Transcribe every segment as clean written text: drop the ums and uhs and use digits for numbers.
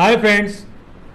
Hi friends,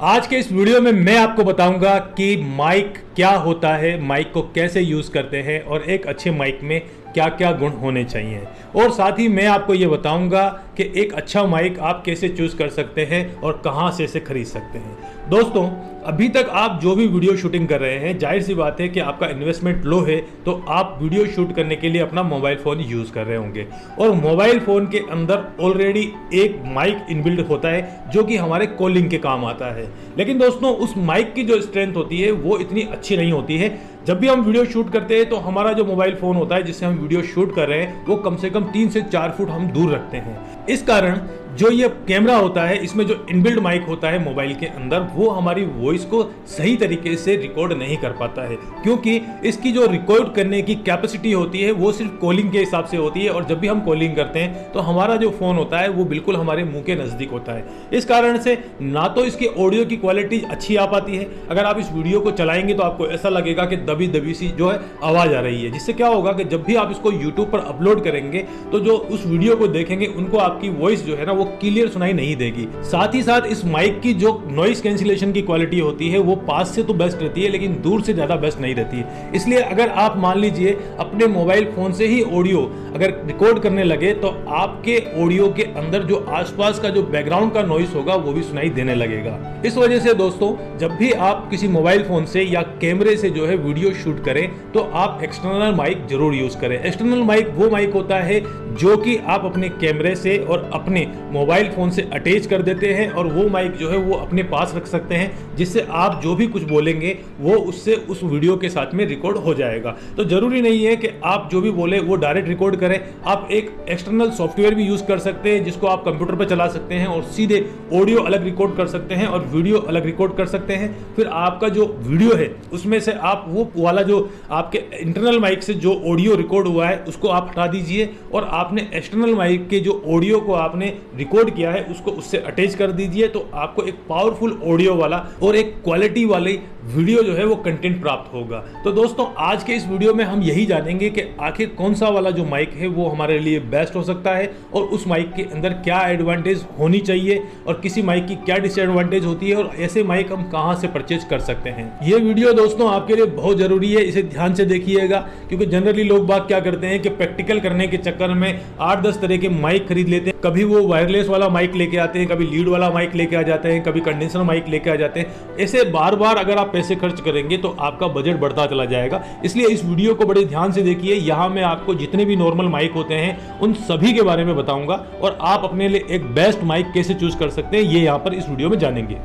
आज के इस वीडियो में मैं आपको बताऊंगा कि माइक क्या होता है, माइक को कैसे यूज़ करते हैं और एक अच्छे माइक में क्या क्या गुण होने चाहिए। और साथ ही मैं आपको ये बताऊंगा कि एक अच्छा माइक आप कैसे चूज़ कर सकते हैं और कहां से इसे खरीद सकते हैं। दोस्तों, अभी तक आप जो भी वीडियो शूटिंग कर रहे हैं, जाहिर सी बात है कि आपका इन्वेस्टमेंट लो है, तो आप वीडियो शूट करने के लिए अपना मोबाइल फ़ोन यूज़ कर रहे होंगे और मोबाइल फ़ोन के अंदर ऑलरेडी एक माइक इनबिल्ट होता है जो कि हमारे कॉलिंग के काम आता है। लेकिन दोस्तों, उस माइक की जो स्ट्रेंथ होती है वो इतनी अच्छी नहीं होती है। जब भी हम वीडियो शूट करते हैं तो हमारा जो मोबाइल फ़ोन होता है जिससे हम वीडियो शूट कर रहे हैं वो कम से कम 3 से 4 फुट हम दूर रखते हैं। इस कारण जो ये कैमरा होता है, इसमें जो इनबिल्ट माइक होता है मोबाइल के अंदर, वो हमारी वॉइस को सही तरीके से रिकॉर्ड नहीं कर पाता है, क्योंकि इसकी जो रिकॉर्ड करने की कैपेसिटी होती है वो सिर्फ कॉलिंग के हिसाब से होती है। और जब भी हम कॉलिंग करते हैं तो हमारा जो फ़ोन होता है वो बिल्कुल हमारे मुंह के नज़दीक होता है। इस कारण से ना तो इसकी ऑडियो की क्वालिटी अच्छी आ पाती है। अगर आप इस वीडियो को चलाएंगे तो आपको ऐसा लगेगा कि दबी दबी सी जो है आवाज़ आ रही है, जिससे क्या होगा कि जब भी आप इसको यूट्यूब पर अपलोड करेंगे तो जो उस वीडियो को देखेंगे उनको आपकी वॉइस जो है ना वो क्लियर सुनाई नहीं देगी। साथ ही साथ इस माइक की जो नॉइस कैंसिलेशन की क्वालिटी होती है वो पास से तो बेस्ट रहती है, लेकिन दूर से ज़्यादा बेस्ट नहीं रहती है। इसलिए अगर आप मान लीजिए अपने मोबाइल फ़ोन से ही ऑडियो अगर रिकॉर्ड करने लगे तो आपके ऑडियो के अंदर जो आसपास का जो बैकग्राउंड का नॉइस होगा वो भी सुनाई देने लगेगा। इस वजह से दोस्तों, जब भी आप किसी मोबाइल फ़ोन से या कैमरे से जो है वीडियो शूट करें तो आप एक्सटर्नल माइक जरूर यूज़ करें। एक्सटर्नल माइक वो माइक होता है जो कि आप अपने कैमरे से और अपने मोबाइल फ़ोन से अटैच कर देते हैं और वो माइक जो है वो अपने पास रख सकते हैं, जिससे आप जो भी कुछ बोलेंगे वो उससे उस वीडियो के साथ में रिकॉर्ड हो जाएगा। तो ज़रूरी नहीं है कि आप जो भी बोले वो डायरेक्ट रिकॉर्ड करें। आप एक एक्सटर्नल सॉफ्टवेयर भी यूज़ कर सकते हैं जिसको आप कंप्यूटर पर चला सकते हैं और सीधे ऑडियो अलग रिकॉर्ड कर सकते हैं और वीडियो अलग रिकॉर्ड कर सकते हैं। फिर आपका जो वीडियो है उसमें से आप वो वाला जो आपके इंटरनल माइक से जो ऑडियो रिकॉर्ड हुआ है उसको आप हटा दीजिए और आपने एक्सटर्नल माइक के जो ऑडियो को आपने रिकॉर्ड किया है उसको उससे अटैच कर दीजिए। तो आपको एक पावरफुल ऑडियो वाला और एक क्वालिटी वाली वीडियो जो है वो कंटेंट प्राप्त होगा। तो दोस्तों, आज के इस वीडियो में हम यही जानेंगे कि आखिर कौन सा वाला जो माइक है वो हमारे लिए बेस्ट हो सकता है और उस माइक के अंदर क्या एडवांटेज होनी चाहिए और किसी माइक की क्या डिसएडवांटेज होती है और ऐसे माइक हम कहां से परचेज कर सकते हैं। ये वीडियो दोस्तों आपके लिए बहुत जरूरी है, इसे ध्यान से देखिएगा, क्योंकि जनरली लोग बात क्या करते हैं कि प्रैक्टिकल करने के चक्कर में 8-10 तरह के माइक खरीद लेते हैं। कभी वो वायरलेस वाला माइक लेके आते हैं, कभी लीड वाला माइक लेके आ जाते हैं, कभी कंडेंसर माइक लेके आ जाते हैं। ऐसे बार बार अगर आप पैसे खर्च करेंगे तो आपका बजट बढ़ता चला जाएगा। इसलिए इस वीडियो को बड़े ध्यान से देखिए। यहाँ मैं आपको जितने भी नॉर्मल माइक होते हैं उन सभी के बारे में बताऊंगा और आप अपने लिए एक बेस्ट माइक कैसे चूज कर सकते हैं ये यहाँ पर इस वीडियो में जानेंगे।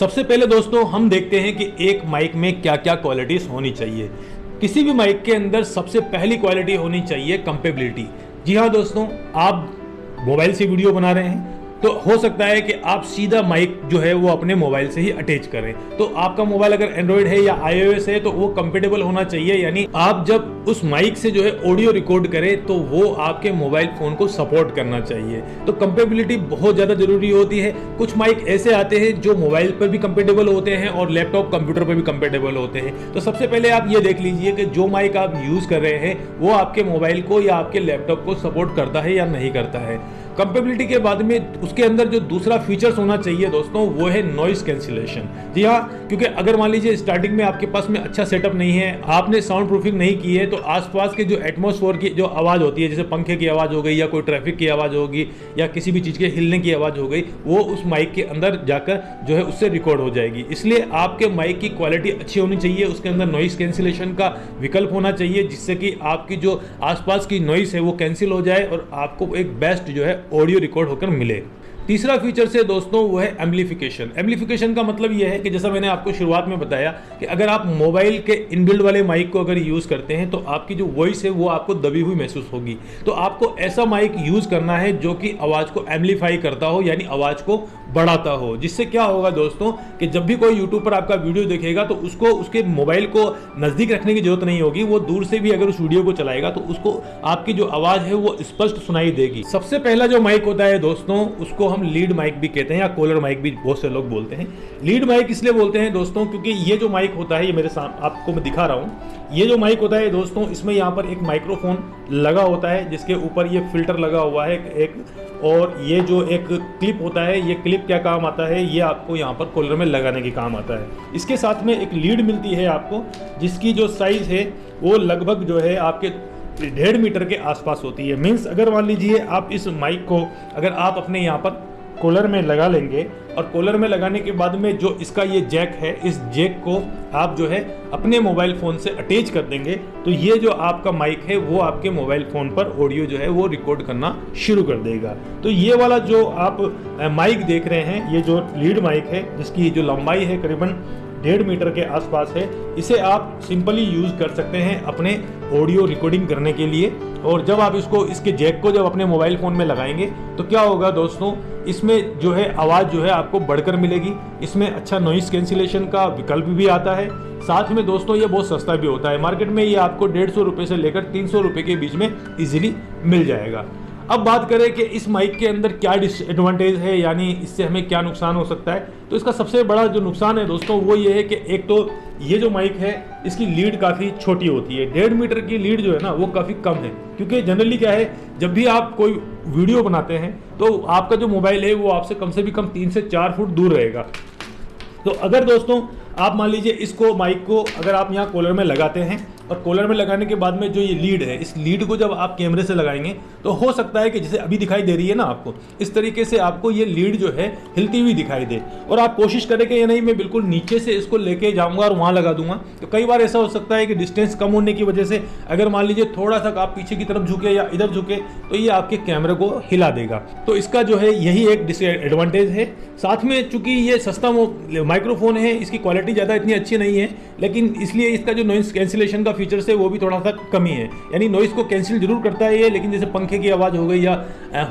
सबसे पहले दोस्तों हम देखते हैं कि एक माइक में क्या क्या क्वालिटीज होनी चाहिए। किसी भी माइक के अंदर सबसे पहली क्वालिटी होनी चाहिए कंपेबिलिटी। जी हाँ दोस्तों, आप मोबाइल से वीडियो बना रहे हैं तो हो सकता है कि आप सीधा माइक जो है वो अपने मोबाइल से ही अटैच करें। तो आपका मोबाइल अगर एंड्रॉयड है या iOS है तो वो कंपेटेबल होना चाहिए, यानी आप जब उस माइक से जो है ऑडियो रिकॉर्ड करें तो वो आपके मोबाइल फोन को सपोर्ट करना चाहिए। तो कंपेबिलिटी बहुत ज़्यादा जरूरी होती है। कुछ माइक ऐसे आते हैं जो मोबाइल पर भी कंपेटेबल होते हैं और लैपटॉप कंप्यूटर पर भी कंपेटेबल होते हैं। तो सबसे पहले आप ये देख लीजिए कि जो माइक आप यूज़ कर रहे हैं वो आपके मोबाइल को या आपके लैपटॉप को सपोर्ट करता है या नहीं करता है। कंपेबिलिटी के बाद में उसके अंदर जो दूसरा फीचर्स होना चाहिए दोस्तों वो है नॉइस कैंसिलेशन। जी हाँ, क्योंकि अगर मान लीजिए स्टार्टिंग में आपके पास में अच्छा सेटअप नहीं है, आपने साउंड प्रूफिंग नहीं की है, तो आसपास के जो एटमॉस्फेयर की जो आवाज़ होती है, जैसे पंखे की आवाज़ हो गई या कोई ट्रैफिक की आवाज़ होगी या किसी भी चीज़ के हिलने की आवाज़ हो गई, वो उस माइक के अंदर जाकर जो है उससे रिकॉर्ड हो जाएगी। इसलिए आपके माइक की क्वालिटी अच्छी होनी चाहिए, उसके अंदर नॉइस कैंसिलेशन का विकल्प होना चाहिए जिससे कि आपकी जो आसपास की नॉइस है वो कैंसिल हो जाए और आपको एक बेस्ट जो है ऑडियो रिकॉर्ड होकर मिले। तीसरा फीचर से दोस्तों वो है एम्प्लीफिकेशन। एम्प्लीफिकेशन का मतलब ये है कि जैसा मैंने आपको शुरुआत में बताया कि अगर आप मोबाइल के इनबिल्ट वाले माइक को अगर यूज़ करते हैं तो आपकी जो वॉइस है वो आपको दबी हुई महसूस होगी। तो आपको ऐसा माइक यूज़ करना है जो कि आवाज़ को एम्प्लीफाई करता हो, यानी आवाज़ को बढ़ाता हो। जिससे क्या होगा दोस्तों कि जब भी कोई यूट्यूब पर आपका वीडियो देखेगा तो उसको उसके मोबाइल को नज़दीक रखने की जरूरत नहीं होगी। वो दूर से भी अगर उस वीडियो को चलाएगा तो उसको आपकी जो आवाज़ है वो स्पष्ट सुनाई देगी। सबसे पहला जो माइक होता है दोस्तों उसको हम लीड माइक भी कहते हैं या कॉलर माइक भी बहुत से लोग बोलते हैं। लीड माइक इसलिए बोलते हैं दोस्तों क्योंकि ये जो माइक होता है, ये मेरे सामने आपको मैं दिखा रहा हूँ, ये जो माइक होता है दोस्तों, इसमें यहाँ पर एक माइक्रोफोन लगा होता है जिसके ऊपर ये फिल्टर लगा हुआ है एक, और ये जो एक क्लिप होता है, ये क्लिप क्या काम आता है, ये आपको यहाँ पर कॉलर में लगाने के काम आता है। इसके साथ में एक लीड मिलती है आपको, जिसकी जो साइज़ है वो लगभग जो है आपके 1.5 मीटर के आसपास होती है। मीन्स अगर मान लीजिए आप इस माइक को अगर आप अपने यहाँ पर कॉलर में लगा लेंगे, और कॉलर में लगाने के बाद में जो इसका ये जैक है, इस जैक को आप जो है अपने मोबाइल फ़ोन से अटैच कर देंगे, तो ये जो आपका माइक है वो आपके मोबाइल फ़ोन पर ऑडियो जो है वो रिकॉर्ड करना शुरू कर देगा। तो ये वाला जो आप माइक देख रहे हैं, ये जो लीड माइक है जिसकी जो लंबाई है करीबन 1.5 मीटर के आसपास है, इसे आप सिंपली यूज़ कर सकते हैं अपने ऑडियो रिकॉर्डिंग करने के लिए। और जब आप इसके जैक को जब अपने मोबाइल फ़ोन में लगाएंगे तो क्या होगा दोस्तों, इसमें जो है आवाज़ जो है आपको बढ़कर मिलेगी। इसमें अच्छा नॉइस कैंसिलेशन का विकल्प भी आता है। साथ में दोस्तों ये बहुत सस्ता भी होता है, मार्केट में ये आपको 150 रुपये से लेकर 300 रुपये के बीच में ईजिली मिल जाएगा। अब बात करें कि इस माइक के अंदर क्या डिसएडवांटेज है, यानी इससे हमें क्या नुकसान हो सकता है, तो इसका सबसे बड़ा जो नुकसान है दोस्तों वो ये है कि एक तो ये जो माइक है इसकी लीड काफ़ी छोटी होती है। 1.5 मीटर की लीड जो है ना वो काफ़ी कम है, क्योंकि जनरली क्या है, जब भी आप कोई वीडियो बनाते हैं तो आपका जो मोबाइल है वो आपसे कम 3 से 4 फुट दूर रहेगा। तो अगर दोस्तों आप मान लीजिए इसको माइक को अगर आप यहाँ कॉलर में लगाते हैं, और कॉलर में लगाने के बाद में जो ये लीड है, इस लीड को जब आप कैमरे से लगाएंगे तो हो सकता है कि जैसे अभी दिखाई दे रही है ना आपको, इस तरीके से आपको ये लीड जो है हिलती हुई दिखाई दे। और आप कोशिश करें कि ये नहीं मैं बिल्कुल नीचे से इसको लेके जाऊंगा और वहाँ लगा दूंगा, तो कई बार ऐसा हो सकता है कि डिस्टेंस कम होने की वजह से अगर मान लीजिए थोड़ा सा आप पीछे की तरफ झुके या इधर झुके तो ये आपके कैमरे को हिला देगा। तो इसका जो है यही एक डिसएडवांटेज है। साथ में चूंकि ये सस्ता माइक्रोफोन है, इसकी क्वालिटी ज़्यादा इतनी अच्छी नहीं है, लेकिन इसलिए इसका जो नॉइस कैंसिलेशन का फीचर्स है वो भी थोड़ा सा कमी है। यानी नॉइस को कैंसिल जरूर करता है ये, लेकिन जैसे पंखे की आवाज़ हो गई या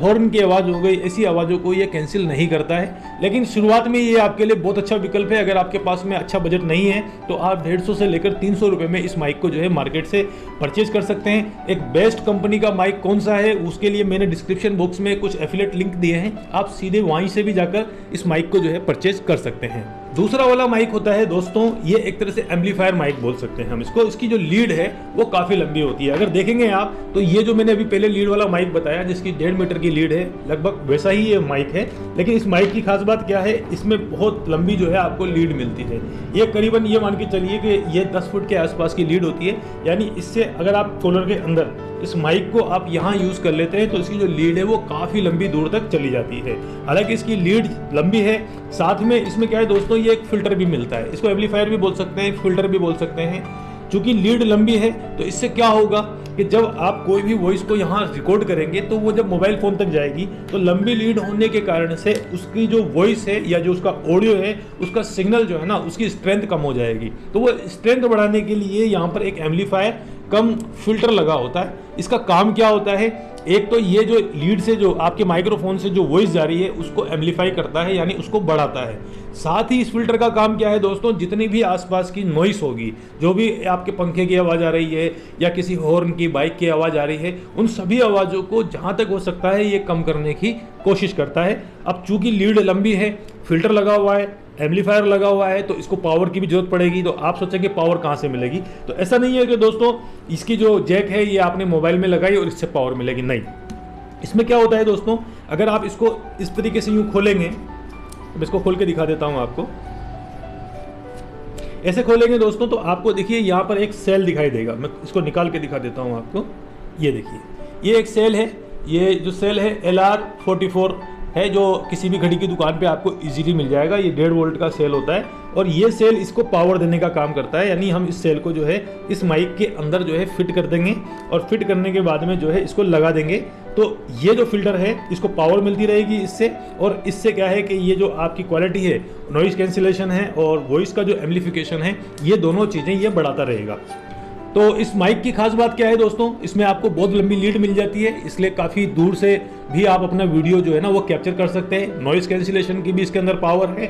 हॉर्न की आवाज़ हो गई, ऐसी आवाज़ों को ये कैंसिल नहीं करता है। लेकिन शुरुआत में ये आपके लिए बहुत अच्छा विकल्प है। अगर आपके पास में अच्छा बजट नहीं है तो आप 150 से लेकर 300 रुपये में इस माइक को जो है मार्केट से परचेज कर सकते हैं। एक बेस्ट कंपनी का माइक कौन सा है उसके लिए मैंने डिस्क्रिप्शन बॉक्स में कुछ एफिलिएट लिंक दिए हैं, आप सीधे वहीं से भी जाकर इस माइक को जो है परचेज कर सकते हैं। दूसरा वाला माइक होता है दोस्तों, ये एक तरह से एम्पलीफायर माइक बोल सकते हैं हम इसको। इसकी जो लीड है वो काफ़ी लंबी होती है। अगर देखेंगे आप तो ये जो मैंने अभी पहले लीड वाला माइक बताया जिसकी 1.5 मीटर की लीड है, लगभग वैसा ही ये माइक है। लेकिन इस माइक की खास बात क्या है, इसमें बहुत लंबी जो है आपको लीड मिलती है। ये करीबन ये मान के चलिए कि ये 10 फुट के आसपास की लीड होती है। यानी इससे अगर आप कॉलर के अंदर इस माइक को आप यहाँ यूज़ कर लेते हैं तो इसकी जो लीड है वो काफ़ी लंबी दूर तक चली जाती है। हालांकि इसकी लीड लंबी है, साथ में इसमें क्या है दोस्तों, ये एक फिल्टर भी मिलता है। इसको एम्पलीफायर भी बोल सकते हैं, फिल्टर भी बोल सकते हैं। चूँकि लीड लंबी है तो इससे क्या होगा कि जब आप कोई भी वॉइस को यहाँ रिकॉर्ड करेंगे तो वो जब मोबाइल फ़ोन तक जाएगी तो लंबी लीड होने के कारण से उसकी जो वॉइस है या जो उसका ऑडियो है, उसका सिग्नल जो है ना, उसकी स्ट्रेंथ कम हो जाएगी। तो वो स्ट्रेंथ बढ़ाने के लिए यहाँ पर एक एम्पलीफायर कम फिल्टर लगा होता है। इसका काम क्या होता है, एक तो ये जो लीड से जो आपके माइक्रोफोन से जो वॉइस जा रही है उसको एम्पलीफाई करता है, यानी उसको बढ़ाता है। साथ ही इस फिल्टर का काम क्या है दोस्तों, जितनी भी आसपास की नॉइस होगी, जो भी आपके पंखे की आवाज़ आ रही है या किसी हॉर्न की, बाइक की आवाज़ आ रही है, उन सभी आवाज़ों को जहाँ तक हो सकता है ये कम करने की कोशिश करता है। अब चूँकि लीड लंबी है, फिल्टर लगा हुआ है, एम्पलीफायर लगा हुआ है, तो इसको पावर की भी जरूरत पड़ेगी। तो आप सोचेंगे पावर कहाँ से मिलेगी, तो ऐसा नहीं है कि दोस्तों इसकी जो जैक है ये आपने मोबाइल में लगाई और इससे पावर मिलेगी, नहीं। इसमें क्या होता है दोस्तों, अगर आप इसको इस तरीके से यूँ खोलेंगे, अब इसको खोल के दिखा देता हूँ आपको। ऐसे खोलेंगे दोस्तों तो आपको देखिए यहाँ पर एक सेल दिखाई देगा। मैं इसको निकाल के दिखा देता हूँ आपको। ये देखिए, ये एक सेल है। ये जो सेल है LR44 है, जो किसी भी घड़ी की दुकान पे आपको इजीली मिल जाएगा। ये 1.5 वोल्ट का सेल होता है और ये सेल इसको पावर देने का काम करता है। यानी हम इस सेल को जो है इस माइक के अंदर जो है फिट कर देंगे और फिट करने के बाद में जो है इसको लगा देंगे, तो ये जो फिल्टर है इसको पावर मिलती रहेगी इससे। और इससे क्या है कि ये जो आपकी क्वालिटी है, नॉइस कैंसिलेशन है और वॉइस का जो एम्पलीफिकेशन है, ये दोनों चीज़ें ये बढ़ाता रहेगा। तो इस माइक की खास बात क्या है दोस्तों, इसमें आपको बहुत लंबी लीड मिल जाती है, इसलिए काफ़ी दूर से भी आप अपना वीडियो जो है ना वो कैप्चर कर सकते हैं। नॉइस कैंसिलेशन की भी इसके अंदर पावर है,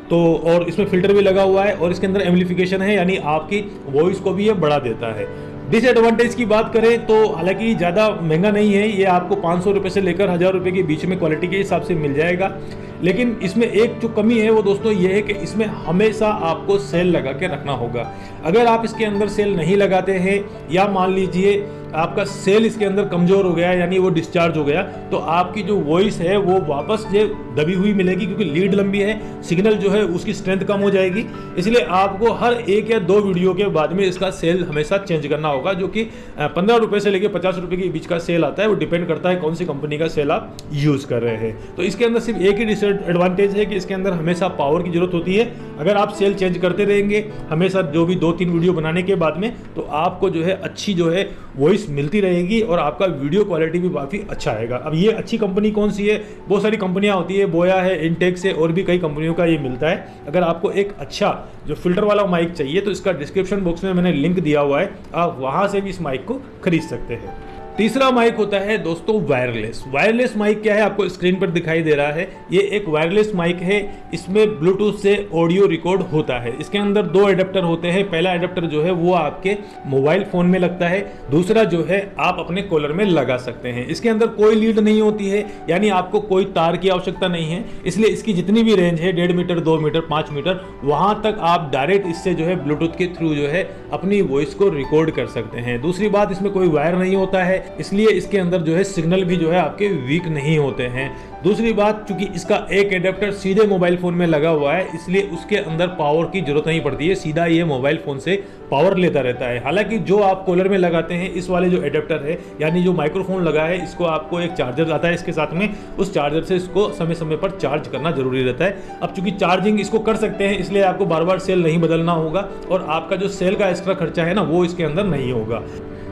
तो और इसमें फिल्टर भी लगा हुआ है और इसके अंदर एम्पलीफिकेशन है, यानी आपकी वॉइस को भी ये बढ़ा देता है। डिसएडवांटेज की बात करें तो हालांकि ज़्यादा महंगा नहीं है, ये आपको 500 रुपये से लेकर 1000 रुपये के बीच में क्वालिटी के हिसाब से मिल जाएगा। लेकिन इसमें एक जो कमी है वो दोस्तों ये है कि इसमें हमेशा आपको सेल लगा के रखना होगा। अगर आप इसके अंदर सेल नहीं लगाते हैं या मान लीजिए आपका सेल इसके अंदर कमज़ोर हो गया यानी वो डिस्चार्ज हो गया, तो आपकी जो वॉइस है वो वापस जो दबी हुई मिलेगी, क्योंकि लीड लंबी है, सिग्नल जो है उसकी स्ट्रेंथ कम हो जाएगी। इसलिए आपको हर 1 या 2 वीडियो के बाद में इसका सेल हमेशा चेंज करना होगा, जो कि 15 रुपये से लेकर 50 रुपये के बीच का सेल आता है। वो डिपेंड करता है कौन सी कंपनी का सेल आप यूज़ कर रहे हैं। तो इसके अंदर सिर्फ एक ही डिसएडवांटेज है कि इसके अंदर हमेशा पावर की जरूरत होती है। अगर आप सेल चेंज करते रहेंगे हमेशा जो भी 2-3 वीडियो बनाने के बाद में, तो आपको जो है अच्छी जो है वॉइस मिलती रहेगी और आपका वीडियो क्वालिटी भी काफ़ी अच्छा आएगा। अब ये अच्छी कंपनी कौन सी है, बहुत सारी कंपनियां होती है, बोया है, इंटेक्स है, और भी कई कंपनियों का ये मिलता है। अगर आपको एक अच्छा जो फिल्टर वाला माइक चाहिए तो इसका डिस्क्रिप्शन बॉक्स में मैंने लिंक दिया हुआ है, आप वहां से भी इस माइक को खरीद सकते हैं। तीसरा माइक होता है दोस्तों वायरलेस। वायरलेस माइक क्या है, आपको स्क्रीन पर दिखाई दे रहा है। ये एक वायरलेस माइक है, इसमें ब्लूटूथ से ऑडियो रिकॉर्ड होता है। इसके अंदर 2 एडेप्टर होते हैं। पहला एडेप्टर जो है वो आपके मोबाइल फोन में लगता है, दूसरा जो है आप अपने कॉलर में लगा सकते हैं। इसके अंदर कोई लीड नहीं होती है, यानी आपको कोई तार की आवश्यकता नहीं है, इसलिए इसकी जितनी भी रेंज है 1.5 मीटर, 2 मीटर, 5 मीटर, वहां तक आप डायरेक्ट इससे जो है ब्लूटूथ के थ्रू जो है अपनी वॉइस को रिकॉर्ड कर सकते हैं। दूसरी बात, इसमें कोई वायर नहीं होता है, इसलिए इसके अंदर जो है सिग्नल भी जो है आपके वीक नहीं होते हैं। दूसरी बात, चूंकि इसका एक एडेप्टर सीधे मोबाइल फोन में लगा हुआ है, इसलिए उसके अंदर पावर की जरूरत नहीं पड़ती है, सीधा ये मोबाइल फोन से पावर लेता रहता है। हालांकि जो आप कॉलर में लगाते हैं, इस वाले जो एडेप्टर है यानी जो माइक्रोफोन लगा है, इसको आपको एक चार्जर आता है इसके साथ में, उस चार्जर से इसको समय समय पर चार्ज करना जरूरी रहता है। अब चूंकि चार्जिंग इसको कर सकते हैं, इसलिए आपको बार बार सेल नहीं बदलना होगा और आपका जो सेल का एक्स्ट्रा खर्चा है ना, वो इसके अंदर नहीं होगा।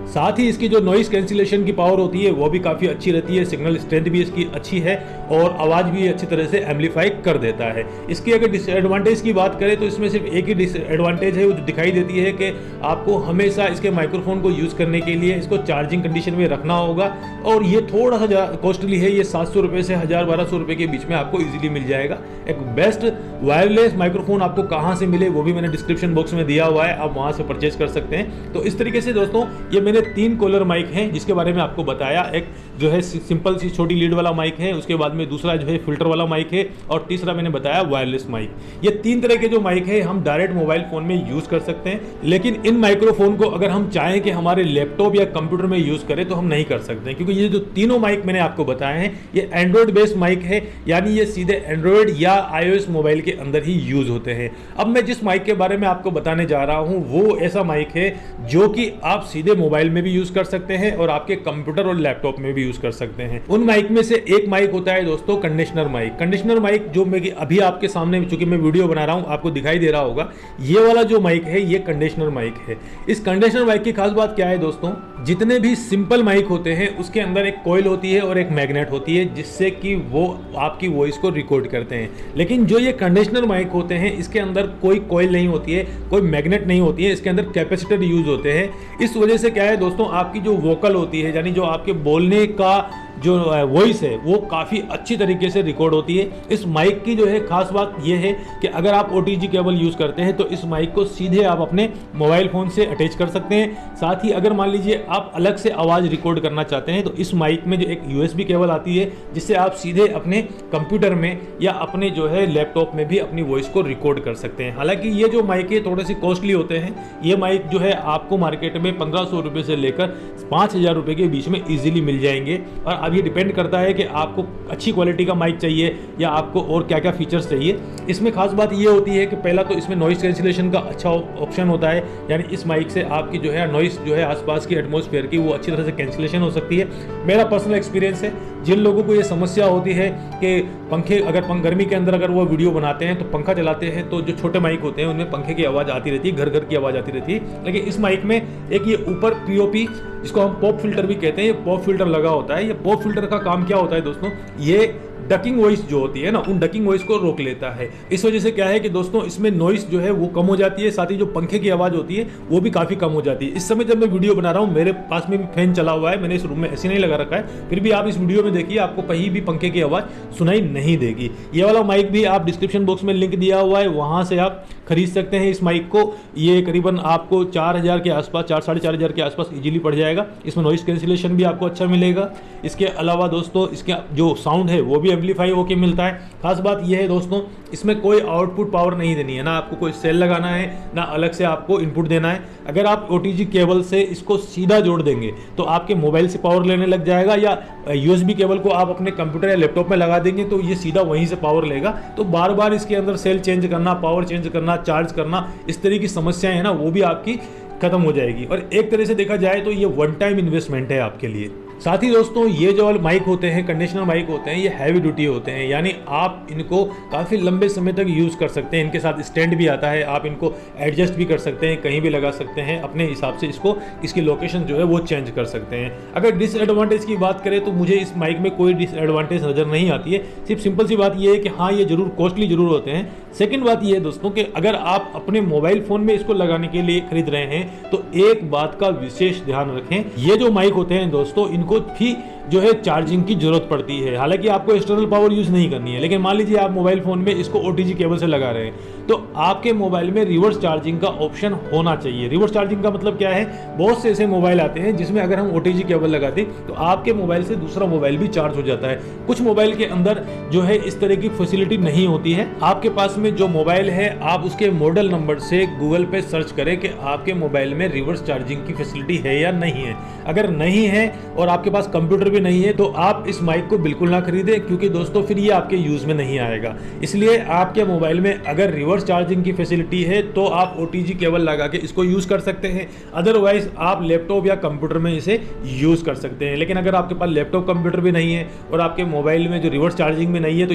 साथ ही इसकी जो नॉइस कैंसिलेशन की पावर होती है वो भी काफ़ी अच्छी रहती है, सिग्नल स्ट्रेंथ भी इसकी अच्छी है और आवाज़ भी अच्छी तरह से एम्पलीफाई कर देता है। इसकी अगर डिसएडवांटेज की बात करें तो इसमें सिर्फ एक ही डिसएडवांटेज है, वो जो दिखाई देती है कि आपको हमेशा इसके माइक्रोफोन को यूज़ करने के लिए इसको चार्जिंग कंडीशन में रखना होगा और ये थोड़ा सा कॉस्टली है। ये 700 रुपये से 1000-1200 रुपये के बीच में आपको ईजिली मिल जाएगा। एक बेस्ट वायरलेस माइक्रोफोन आपको कहाँ से मिले वो भी मैंने डिस्क्रिप्शन बॉक्स में दिया हुआ है, आप वहाँ से परचेज कर सकते हैं। तो इस तरीके से दोस्तों ये मैंने 3 कॉलर माइक हैं जिसके बारे में आपको बताया। एक जो है सिंपल सी छोटी लीड वाला माइक है, उसके बाद में दूसरा जो है फिल्टर वाला माइक है और तीसरा मैंने बताया वायरलेस माइक। ये 3 तरह के जो माइक है हम डायरेक्ट मोबाइल फोन में यूज कर सकते हैं, लेकिन इन माइक्रोफोन को अगर हम चाहें कि हमारे लैपटॉप या कंप्यूटर में यूज करें तो हम नहीं कर सकते, क्योंकि ये जो तीनों माइक मैंने आपको बताए हैं ये एंड्रॉइड बेस्ड माइक है, यानी ये सीधे एंड्रॉइड या iOS मोबाइल के अंदर ही यूज होते हैं। अब मैं जिस माइक के बारे में आपको बताने जा रहा हूं वो ऐसा माइक है जो कि आप सीधे मोबाइल में भी यूज कर सकते हैं और आपके कंप्यूटर और लैपटॉप में भी यूज कर सकते हैं। उन माइक में से एक माइक होता है दोस्तों कंडीशनर माइक। कंडीशनर माइक जो मैं अभी आपके सामने, चूंकि मैं वीडियो बना रहा हूं, आपको दिखाई दे रहा होगा, ये वाला जो माइक है ये कंडीशनर माइक है। इस कंडीशनर माइक की खास बात क्या है दोस्तों, जितने भी सिंपल माइक होते हैं उसके अंदर एक कॉइल होती है और एक मैग्नेट होती है जिससे कि वो आपकी वॉइस को रिकॉर्ड करते हैं। लेकिन जो ये कंडीशनर माइक होते हैं इसके अंदर कोई कॉइल नहीं होती है, कोई मैग्नेट नहीं होती है, इसके अंदर कैपेसिटर यूज होते हैं। इस वजह से क्या है दोस्तों, आपकी जो वोकल होती है यानी जो आपके बोलने का जो वॉइस है वो काफ़ी अच्छी तरीके से रिकॉर्ड होती है। इस माइक की जो है खास बात ये है कि अगर आप OTG केबल यूज़ करते हैं तो इस माइक को सीधे आप अपने मोबाइल फ़ोन से अटैच कर सकते हैं। साथ ही अगर मान लीजिए आप अलग से आवाज़ रिकॉर्ड करना चाहते हैं तो इस माइक में जो एक USB केबल आती है जिससे आप सीधे अपने कंप्यूटर में या अपने जो है लैपटॉप में भी अपनी वॉइस को रिकॉर्ड कर सकते हैं। हालांकि ये जो माइक है थोड़े से कॉस्टली होते हैं। ये माइक जो है आपको मार्केट में 1500 रुपये से लेकर 5000 रुपये के बीच में ईजिली मिल जाएंगे। और अब ये डिपेंड करता है कि आपको अच्छी क्वालिटी का माइक चाहिए या आपको और क्या क्या फीचर्स चाहिए। इसमें खास बात ये होती है कि पहला तो इसमें नॉइस कैंसिलेशन का अच्छा ऑप्शन होता है, यानी इस माइक से आपकी जो है नॉइस जो है आसपास की एटमॉस्फेयर की वो अच्छी तरह से कैंसिलेशन हो सकती है। मेरा पर्सनल एक्सपीरियंस है, जिन लोगों को ये समस्या होती है कि पंखे अगर गर्मी के अंदर अगर वो वीडियो बनाते हैं तो पंखा चलाते हैं तो जो छोटे माइक होते हैं उनमें पंखे की आवाज़ आती रहती है, घर घर की आवाज़ आती रहती है। लेकिन इस माइक में एक ये ऊपर POP जिसको हम पॉप फिल्टर भी कहते हैं, ये पॉप फिल्टर लगा होता है। ये पॉप फिल्टर का काम क्या होता है दोस्तों, ये डकिंग वॉइस जो होती है ना, उन डकिंग वॉइस को रोक लेता है। इस वजह से क्या है कि दोस्तों इसमें नॉइस जो है वो कम हो जाती है, साथ ही जो पंखे की आवाज़ होती है वो भी काफ़ी कम हो जाती है। इस समय जब मैं वीडियो बना रहा हूँ मेरे पास में भी फैन चला हुआ है, मैंने इस रूम में ऐसे नहीं लगा रखा है, फिर भी आप इस वीडियो में देखिए आपको कहीं भी पंखे की आवाज़ सुनाई नहीं देगी। ये वाला माइक भी आप डिस्क्रिप्शन बॉक्स में लिंक दिया हुआ है, वहाँ से आप खरीद सकते हैं इस माइक को। ये करीबन आपको 4000 के आसपास, 4-4.5 के आसपास इजीली पड़ जाएगा। इसमें नॉइस कैंसिलेशन भी आपको अच्छा मिलेगा। इसके अलावा दोस्तों इसका जो साउंड है वो भी एम्पलीफाई होके मिलता है। खास बात यह है दोस्तों, इसमें कोई आउटपुट पावर नहीं देनी है, ना आपको कोई सेल लगाना है, ना अलग से आपको इनपुट देना है। अगर आप OTG केबल से इसको सीधा जोड़ देंगे तो आपके मोबाइल से पावर लेने लग जाएगा, या USB केबल को आप अपने कंप्यूटर या लैपटॉप में लगा देंगे तो ये सीधा वहीं से पावर लेगा। तो बार बार इसके अंदर सेल चेंज करना, पावर चेंज करना, चार्ज करना, इस तरह की समस्याएं हैं ना, वो भी आपकी खत्म हो जाएगी। और एक तरह से देखा जाए तो ये वन टाइम इन्वेस्टमेंट है आपके लिए। साथ ही दोस्तों, ये जो माइक होते हैं, कंडीशनर माइक होते हैं, ये हैवी ड्यूटी होते हैं, यानी आप इनको काफ़ी लंबे समय तक यूज़ कर सकते हैं। इनके साथ स्टैंड भी आता है, आप इनको एडजस्ट भी कर सकते हैं, कहीं भी लगा सकते हैं, अपने हिसाब से इसकी लोकेशन जो है वो चेंज कर सकते हैं। अगर डिसएडवांटेज की बात करें तो मुझे इस माइक में कोई डिसएडवांटेज नज़र नहीं आती है। सिर्फ सिंपल सी बात ये है कि हाँ, ये जरूर कॉस्टली जरूर होते हैं। सेकेंड बात ये है दोस्तों कि अगर आप अपने मोबाइल फ़ोन में इसको लगाने के लिए खरीद रहे हैं तो एक बात का विशेष ध्यान रखें, ये जो माइक होते हैं दोस्तों, इनको भी जो है चार्जिंग की जरूरत पड़ती है। हालांकि आपको एक्सटर्नल पावर यूज नहीं करनी है, लेकिन मान लीजिए आप मोबाइल फोन में इसको OTG केबल से लगा रहे हैं तो आपके मोबाइल में रिवर्स चार्जिंग का ऑप्शन होना चाहिए। रिवर्स चार्जिंग का मतलब क्या है, बहुत से ऐसे मोबाइल आते हैं जिसमें अगर हम OTG केबल लगाते तो आपके मोबाइल से दूसरा मोबाइल भी चार्ज हो जाता है। कुछ मोबाइल के अंदर जो है इस तरह की फैसिलिटी नहीं होती है। आपके पास में जो मोबाइल है, आप उसके मॉडल नंबर से गूगल पे सर्च करें कि आपके मोबाइल में रिवर्स चार्जिंग की फैसिलिटी है या नहीं है। अगर नहीं है और आपके पास कंप्यूटर भी नहीं है तो आप इस माइक को बिल्कुल ना खरीदें, क्योंकि दोस्तों फिर ये आपके यूज में नहीं आएगा। इसलिए आपके मोबाइल में अगर रिवर्स चार्जिंग की फैसिलिटी है तो आप OTG केबल लगा के इसको यूज कर सकते हैं, अदरवाइज आप लैपटॉप या कंप्यूटर में इसे यूज कर सकते हैं। लेकिन अगर आपके पास लैपटॉप कंप्यूटर भी नहीं है और आपके मोबाइल में जो रिवर्स चार्जिंग भी नहीं है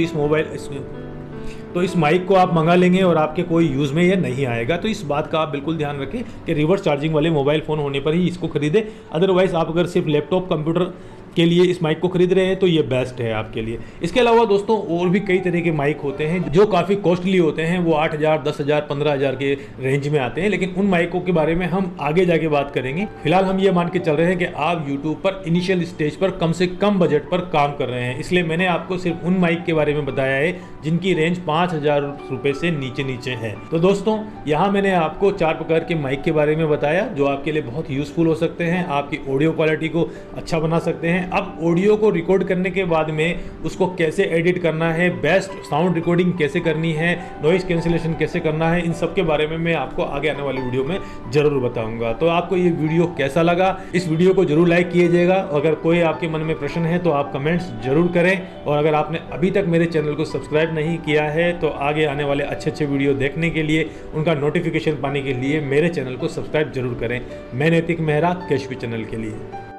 तो इस माइक को आप मंगा लेंगे और आपके कोई यूज़ में ये नहीं आएगा। तो इस बात का आप बिल्कुल ध्यान रखें कि रिवर्स चार्जिंग वाले मोबाइल फ़ोन होने पर ही इसको खरीदें, अदरवाइज़ आप अगर सिर्फ लैपटॉप कंप्यूटर के लिए इस माइक को खरीद रहे हैं तो ये बेस्ट है आपके लिए। इसके अलावा दोस्तों और भी कई तरह के माइक होते हैं जो काफ़ी कॉस्टली होते हैं, वो 8,000, 10,000, 15,000 के रेंज में आते हैं, लेकिन उन माइकों के बारे में हम आगे जाके बात करेंगे। फिलहाल हम ये मान के चल रहे हैं कि आप यूट्यूब पर इनिशियल स्टेज पर कम से कम बजट पर काम कर रहे हैं, इसलिए मैंने आपको सिर्फ उन माइक के बारे में बताया है जिनकी रेंज 5,000 रुपये से नीचे है। तो दोस्तों, यहाँ मैंने आपको 4 प्रकार के माइक के बारे में बताया जो आपके लिए बहुत यूजफुल हो सकते हैं, आपकी ऑडियो क्वालिटी को अच्छा बना सकते हैं। अब ऑडियो को रिकॉर्ड करने के बाद में उसको कैसे एडिट करना है, बेस्ट साउंड रिकॉर्डिंग कैसे करनी है, नॉइस कैंसिलेशन कैसे करना है, इन सब के बारे में मैं आपको आगे आने वाली वीडियो में जरूर बताऊंगा। तो आपको ये वीडियो कैसा लगा, इस वीडियो को जरूर लाइक कीजिएगा। अगर कोई आपके मन में प्रश्न है तो आप कमेंट्स जरूर करें, और अगर आपने अभी तक मेरे चैनल को सब्सक्राइब नहीं किया है तो आगे आने वाले अच्छे वीडियो देखने के लिए, उनका नोटिफिकेशन पाने के लिए मेरे चैनल को सब्सक्राइब जरूर करें। मैं नैतिक मेहरा, केशवी चैनल के लिए।